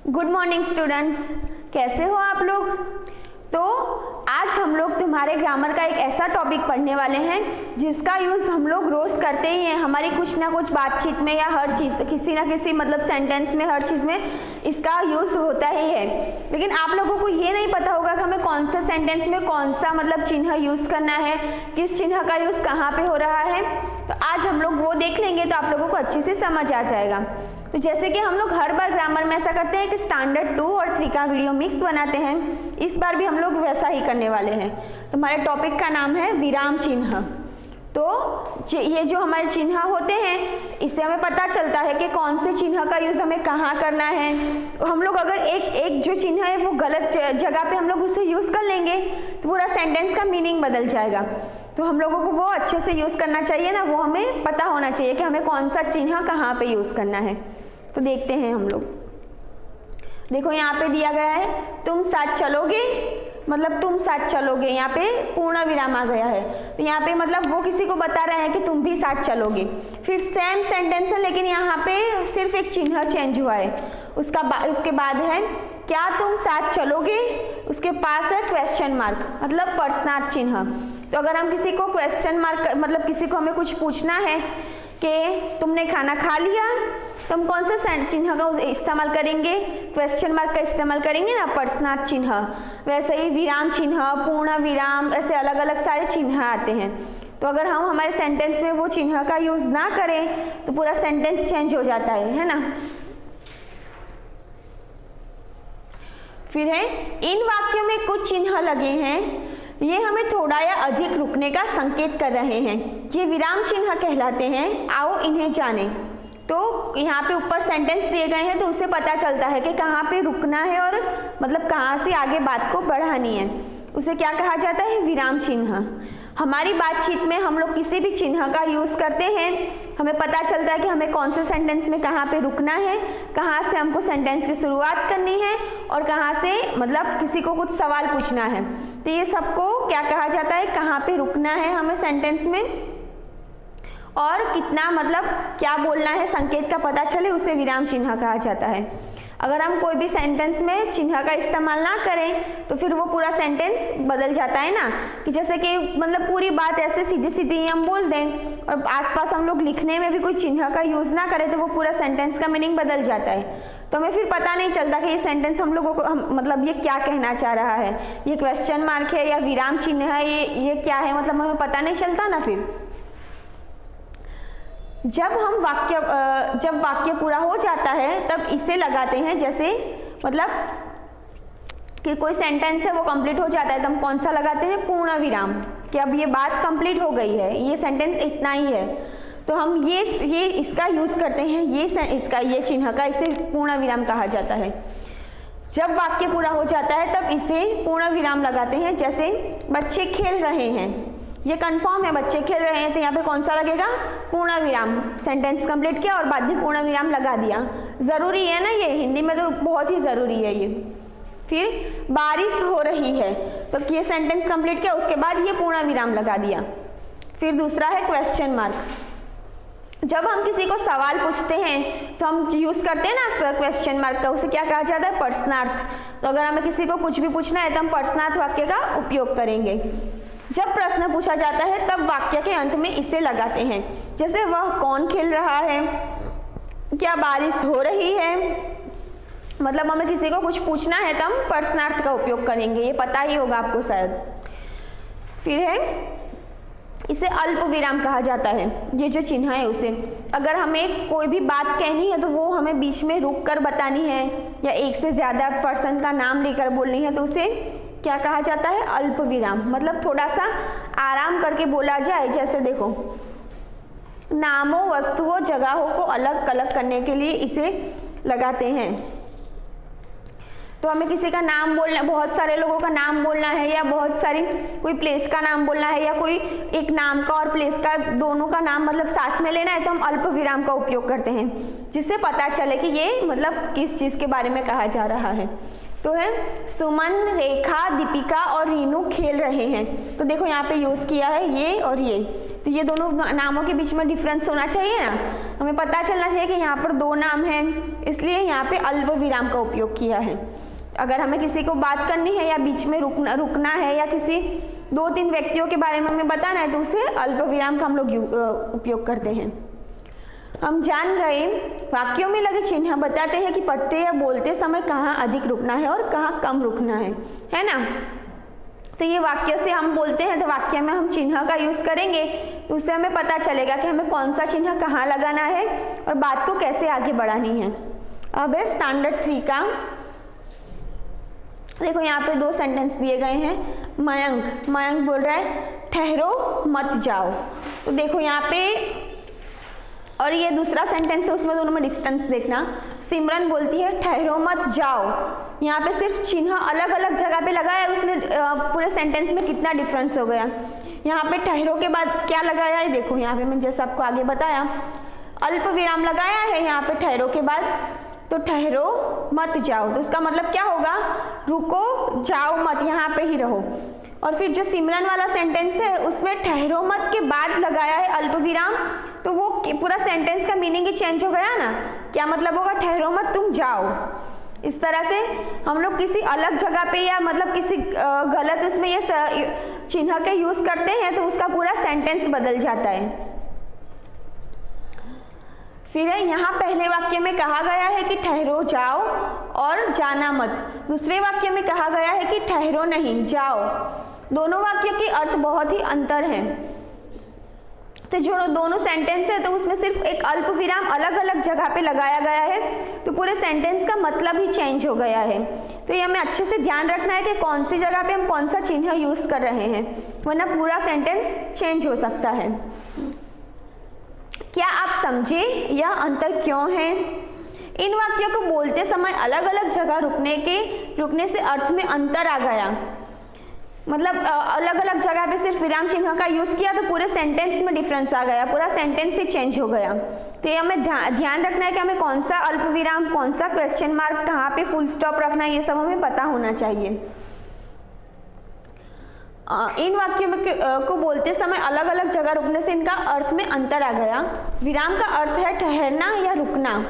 Good morning students, कैसे हो आप लोग। तो आज हम लोग तुम्हारे ग्रामर का एक ऐसा टॉपिक पढ़ने वाले हैं जिसका यूज़ हम लोग रोज़ करते ही हैं, हमारी कुछ ना कुछ बातचीत में या हर चीज़ किसी ना किसी मतलब सेंटेंस में, हर चीज़ में इसका यूज़ होता ही है। लेकिन आप लोगों को ये नहीं पता होगा कि हमें कौन सा सेंटेंस में कौन सा मतलब चिन्ह यूज़ करना है, किस चिन्ह का यूज़ कहाँ पे हो रहा है। तो आज हम लोग वो देख लेंगे तो आप लोगों को अच्छे से समझ आ जाएगा। तो जैसे कि हम लोग हर बार ग्रामर में ऐसा करते हैं कि स्टैंडर्ड 2 और 3 का वीडियो मिक्स बनाते हैं, इस बार भी हम लोग वैसा ही करने वाले हैं। तो हमारे टॉपिक का नाम है विराम चिन्ह। तो ये जो हमारे चिन्ह होते हैं इससे हमें पता चलता है कि कौन से चिन्ह का यूज़ हमें कहाँ करना है। हम लोग अगर एक जो चिन्ह है वो गलत जगह पे हम लोग उसे यूज़ कर लेंगे तो पूरा सेंटेंस का मीनिंग बदल जाएगा। तो हम लोगों को वो अच्छे से यूज़ करना चाहिए ना, वो हमें पता होना चाहिए कि हमें कौन सा चिन्ह कहाँ पे यूज़ करना है। तो देखते हैं हम लोग। देखो यहाँ पे दिया गया है तुम साथ चलोगे, मतलब तुम साथ चलोगे, यहाँ पे पूर्ण विराम आ गया है। तो यहाँ पे मतलब वो किसी को बता रहे हैं कि तुम भी साथ चलोगे। फिर सेम सेंटेंस है लेकिन यहाँ पे सिर्फ एक चिन्ह चेंज हुआ है। उसके बाद है क्या तुम साथ चलोगे, उसके पास है क्वेश्चन मार्क मतलब प्रश्नार्थ चिन्ह। तो अगर हम किसी को क्वेश्चन मार्क मतलब किसी को हमें कुछ पूछना है कि तुमने खाना खा लिया, तो हम कौन से चिन्ह का इस्तेमाल करेंगे, क्वेश्चन मार्क का इस्तेमाल करेंगे ना, प्रश्नार्थ चिन्ह। वैसे ही विराम चिन्ह, पूर्ण विराम, ऐसे अलग अलग सारे चिन्ह आते हैं। तो अगर हम हमारे सेंटेंस में वो चिन्ह का यूज़ ना करें तो पूरा सेंटेंस चेंज हो जाता है ना। फिर है इन वाक्यों में कुछ चिन्ह लगे हैं, ये हमें थोड़ा या अधिक रुकने का संकेत कर रहे हैं, ये विराम चिन्ह कहलाते हैं, आओ इन्हें जानें। तो यहाँ पे ऊपर सेंटेंस दिए गए हैं तो उससे पता चलता है कि कहाँ पे रुकना है और मतलब कहाँ से आगे बात को बढ़ानी है। उसे क्या कहा जाता है, विराम चिन्ह। हमारी बातचीत में हम लोग किसी भी चिन्ह का यूज़ करते हैं, हमें पता चलता है कि हमें कौन से सेंटेंस में कहाँ पे रुकना है, कहाँ से हमको सेंटेंस की शुरुआत करनी है और कहाँ से मतलब किसी को कुछ सवाल पूछना है। तो ये सबको क्या कहा जाता है, कहाँ पे रुकना है हमें सेंटेंस में और कितना मतलब क्या बोलना है, संकेत का पता चले, उसे विराम चिन्ह कहा जाता है। अगर हम कोई भी सेंटेंस में चिन्ह का इस्तेमाल ना करें तो फिर वो पूरा सेंटेंस बदल जाता है ना, कि जैसे कि मतलब पूरी बात ऐसे सीधी सीधी हम बोल दें और आसपास हम लोग लिखने में भी कोई चिन्ह का यूज़ ना करें तो वो पूरा सेंटेंस का मीनिंग बदल जाता है। तो हमें फिर पता नहीं चलता कि ये सेंटेंस हम लोगों को मतलब ये क्या कहना चाह रहा है, ये क्वेश्चन मार्क है या विराम चिन्ह है, ये क्या है, मतलब हमें पता नहीं चलता ना। फिर जब वाक्य पूरा हो जाता है तब इसे लगाते हैं, जैसे मतलब कि कोई सेंटेंस है वो कंप्लीट हो जाता है तो हम कौन सा लगाते हैं, पूर्ण विराम, कि अब ये बात कंप्लीट हो गई है, ये सेंटेंस इतना ही है। तो हम ये इसका यूज़ करते हैं, ये चिन्ह का, इसे पूर्ण विराम कहा जाता है। जब वाक्य पूरा हो जाता है तब इसे पूर्ण विराम लगाते हैं, जैसे बच्चे खेल रहे हैं, ये कंफर्म है बच्चे खेल रहे हैं तो यहाँ पे कौन सा लगेगा, पूर्ण विराम। सेंटेंस कंप्लीट किया और बाद में पूर्ण विराम लगा दिया, ज़रूरी है ना, ये हिंदी में तो बहुत ही ज़रूरी है ये। फिर बारिश हो रही है तो ये सेंटेंस कंप्लीट किया, उसके बाद ये पूर्ण विराम लगा दिया। फिर दूसरा है क्वेश्चन मार्क। जब हम किसी को सवाल पूछते हैं तो हम यूज़ करते हैं ना क्वेश्चन मार्क का, उसे क्या कहा जाता है, प्रश्नार्थ। तो अगर हमें किसी को कुछ भी पूछना है तो हम प्रश्नार्थ वाक्य का उपयोग करेंगे। जब प्रश्न पूछा जाता है तब वाक्य के अंत में इसे लगाते हैं, जैसे वह कौन खेल रहा है, क्या बारिश हो रही है, मतलब हमें किसी को कुछ पूछना है तो हम प्रश्नार्थ का उपयोग करेंगे, ये पता ही होगा आपको शायद। फिर है इसे अल्प विराम कहा जाता है, ये जो चिन्ह है उसे, अगर हमें कोई भी बात कहनी है तो वो हमें बीच में रुक कर बतानी है या एक से ज़्यादा पर्सन का नाम लेकर बोलनी है तो उसे क्या कहा जाता है, अल्प विराम, मतलब थोड़ा सा आराम करके बोला जाए। जैसे देखो नामों, वस्तुओं, जगहों को अलग अलग करने के लिए इसे लगाते हैं। तो हमें किसी का नाम बोलना, बहुत सारे लोगों का नाम बोलना है या बहुत सारी कोई प्लेस का नाम बोलना है या कोई एक नाम का और प्लेस का दोनों का नाम मतलब साथ में लेना है तो हम अल्प विराम का उपयोग करते हैं, जिससे पता चले कि ये मतलब किस चीज़ के बारे में कहा जा रहा है। तो है सुमन, रेखा, दीपिका और रीनू खेल रहे हैं, तो देखो यहाँ पे यूज़ किया है ये और ये, तो ये दोनों नामों के बीच में डिफरेंस होना चाहिए ना, हमें पता चलना चाहिए कि यहाँ पर दो नाम हैं, इसलिए यहाँ पे अल्प विराम का उपयोग किया है। अगर हमें किसी को बात करनी है या बीच में रुकना है या किसी 2-3 व्यक्तियों के बारे में हमें बताना है तो उसे अल्प विराम का हम लोग उपयोग करते हैं। हम जान गए वाक्यों में लगे चिन्ह बताते हैं कि पढ़ते या बोलते समय कहाँ अधिक रुकना है और कहाँ कम रुकना है ना। तो ये वाक्य से हम बोलते हैं तो वाक्य में हम चिन्ह का यूज करेंगे तो उससे हमें पता चलेगा कि हमें कौन सा चिन्ह कहाँ लगाना है और बात को कैसे आगे बढ़ानी है। अब है स्टैंडर्ड 3 का। देखो यहाँ पे 2 सेंटेंस दिए गए हैं। मयंक बोल रहा है ठहरो मत जाओ, तो देखो यहाँ पे, और ये दूसरा सेंटेंस है उसमें दोनों में डिस्टेंस देखना। सिमरन बोलती है ठहरो मत जाओ, यहाँ पे सिर्फ चिन्ह अलग अलग जगह पे लगाया है, उसमें पूरे सेंटेंस में कितना डिफरेंस हो गया। यहाँ पे ठहरो के बाद क्या लगाया है, देखो यहाँ पे मैं जैसे आपको आगे बताया अल्प विराम लगाया है यहाँ पे ठहरो के बाद, तो ठहरो मत जाओ, तो उसका मतलब क्या होगा, रुको जाओ मत, यहाँ पे ही रहो। और फिर जो सिमरन वाला सेंटेंस है उसमें ठहरो मत के बाद लगाया है अल्प विराम, तो वो पूरा सेंटेंस का मीनिंग ही चेंज हो गया ना। क्या मतलब होगा, ठहरो मत तुम जाओ। इस तरह से हम लोग किसी अलग जगह पे या मतलब किसी गलत उसमें ये चिन्ह के यूज करते हैं तो उसका पूरा सेंटेंस बदल जाता है। फिर है यहाँ पहले वाक्य में कहा गया है कि ठहरो जाओ और जाना मत, दूसरे वाक्य में कहा गया है कि ठहरो नहीं जाओ। दोनों वाक्यों के अर्थ बहुत ही अंतर है। तो जो दोनों सेंटेंस है तो उसमें सिर्फ एक अल्प विराम अलग अलग जगह पे लगाया गया है तो पूरे सेंटेंस का मतलब ही चेंज हो गया है। तो ये हमें अच्छे से ध्यान रखना है कि कौन सी जगह पे हम कौन सा चिन्ह यूज कर रहे हैं, वरना पूरा सेंटेंस चेंज हो सकता है। क्या आप समझे यह अंतर क्यों है? इन वाक्यों को बोलते समय अलग अलग जगह रुकने से अर्थ में अंतर आ गया। मतलब अलग अलग जगह पे सिर्फ विराम चिन्ह का यूज किया तो पूरे सेंटेंस में डिफरेंस आ गया, पूरा सेंटेंस ही चेंज हो गया। तो ये हमें ध्यान रखना है कि हमें कौन सा अल्प विराम, कौन सा क्वेश्चन मार्क, कहाँ पे फुल स्टॉप रखना है, ये सब हमें पता होना चाहिए। इन वाक्यों में को बोलते समय अलग अलग जगह रुकने से इनका अर्थ में अंतर आ गया। विराम का अर्थ है ठहरना या रुकना।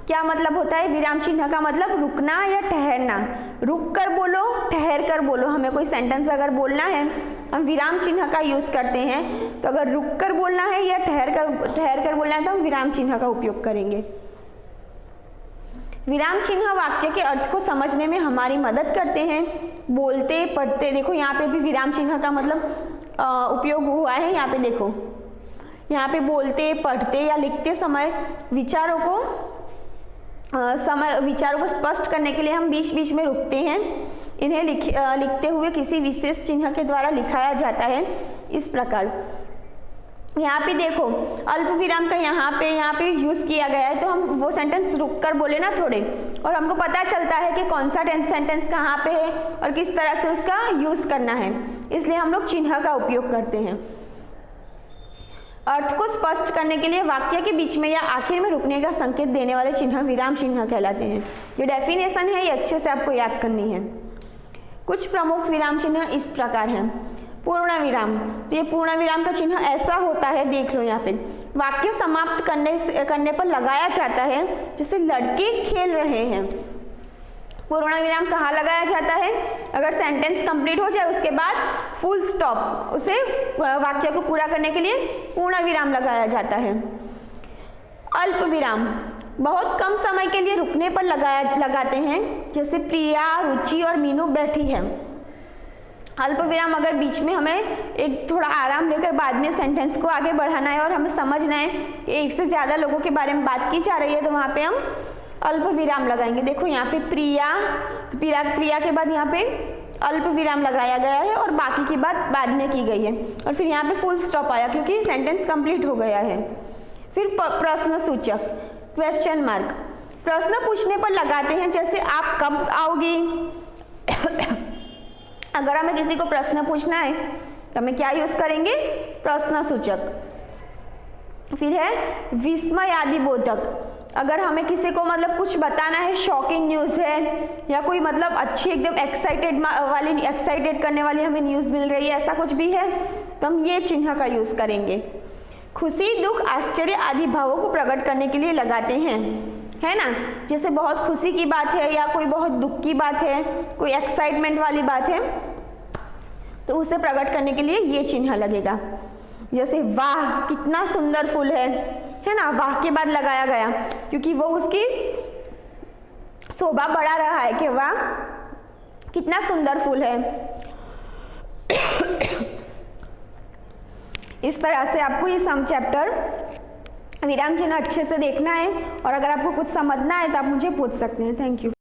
क्या मतलब होता है विराम चिन्ह का मतलब रुकना या ठहरना। रुक कर बोलो, ठहर कर बोलो। हमें कोई सेंटेंस अगर बोलना है हम विराम चिन्ह का यूज करते हैं, तो अगर रुक कर बोलना है या ठहर कर बोलना है तो हम विराम चिन्ह का उपयोग करेंगे। विराम चिन्ह वाक्य के अर्थ को समझने में हमारी मदद करते हैं। बोलते पढ़ते, देखो यहाँ पे भी विराम चिन्ह का मतलब उपयोग हुआ है। यहाँ पे देखो, यहाँ पे बोलते पढ़ते या लिखते समय विचारों को स्पष्ट करने के लिए हम बीच बीच में रुकते हैं। इन्हें लिखते हुए किसी विशेष चिन्ह के द्वारा लिखाया जाता है। इस प्रकार यहाँ पे देखो अल्प विराम का यहाँ पे यूज किया गया है, तो हम वो सेंटेंस रुक कर बोले ना थोड़े, और हमको पता चलता है कि कौन सा सेंटेंस कहाँ पे है और किस तरह से उसका यूज करना है, इसलिए हम लोग चिन्ह का उपयोग करते हैं। अर्थ को स्पष्ट करने के लिए वाक्य के बीच में या आखिर में रुकने का संकेत देने वाले चिन्ह विराम चिन्ह कहलाते हैं। ये डेफिनेशन है, ये अच्छे से आपको याद करनी है। कुछ प्रमुख विराम चिन्ह इस प्रकार हैं। पूर्ण विराम, तो ये पूर्ण विराम का चिन्ह ऐसा होता है, देख लो यहाँ पे वाक्य समाप्त करने पर लगाया जाता है, जैसे लड़के खेल रहे हैं। पूर्ण विराम कहाँ लगाया जाता है? अगर सेंटेंस कंप्लीट हो जाए उसके बाद फुल स्टॉप, उसे वाक्य को पूरा करने के लिए पूर्ण विराम लगाया जाता है। अल्प विराम बहुत कम समय के लिए रुकने पर लगाते हैं, जैसे प्रिया, रुचि और मीनू बैठी है। अल्प विराम अगर बीच में हमें एक थोड़ा आराम लेकर बाद में सेंटेंस को आगे बढ़ाना है और हमें समझना है कि एक से ज़्यादा लोगों के बारे में बात की जा रही है, तो वहाँ पे हम अल्प विराम लगाएंगे। देखो यहाँ पे प्रिया के बाद यहाँ पे अल्प विराम लगाया गया है और बाकी की बात बाद में की गई है, और फिर यहाँ पे फुल स्टॉप आया क्योंकि सेंटेंस कंप्लीट हो गया है। फिर प्रश्न सूचक, क्वेश्चन मार्क, प्रश्न पूछने पर लगाते हैं, जैसे आप कब आओगे। अगर हमें किसी को प्रश्न पूछना है तो हमें क्या यूज करेंगे? प्रश्न सूचक। फिर है विस्मयादि बोधक, अगर हमें किसी को मतलब कुछ बताना है, शॉकिंग न्यूज़ है या कोई मतलब अच्छी एकदम एक्साइटेड करने वाली हमें न्यूज़ मिल रही है, ऐसा कुछ भी है तो हम ये चिन्ह का यूज करेंगे। खुशी, दुख, आश्चर्य आदि भावों को प्रकट करने के लिए लगाते हैं, है ना। जैसे बहुत खुशी की बात है या कोई बहुत दुख की बात है, कोई एक्साइटमेंट वाली बात है, तो उसे प्रकट करने के लिए ये चिन्ह लगेगा। जैसे वाह कितना सुंदर फूल है ना, वाह के बाद लगाया गया क्योंकि वो उसकी शोभा बढ़ा रहा है कि वाह कितना सुंदर फूल है। इस तरह से आपको ये सम चैप्टर विराम चिन्ह अच्छे से देखना है, और अगर आपको कुछ समझना है तो आप मुझे पूछ सकते हैं। Thank you.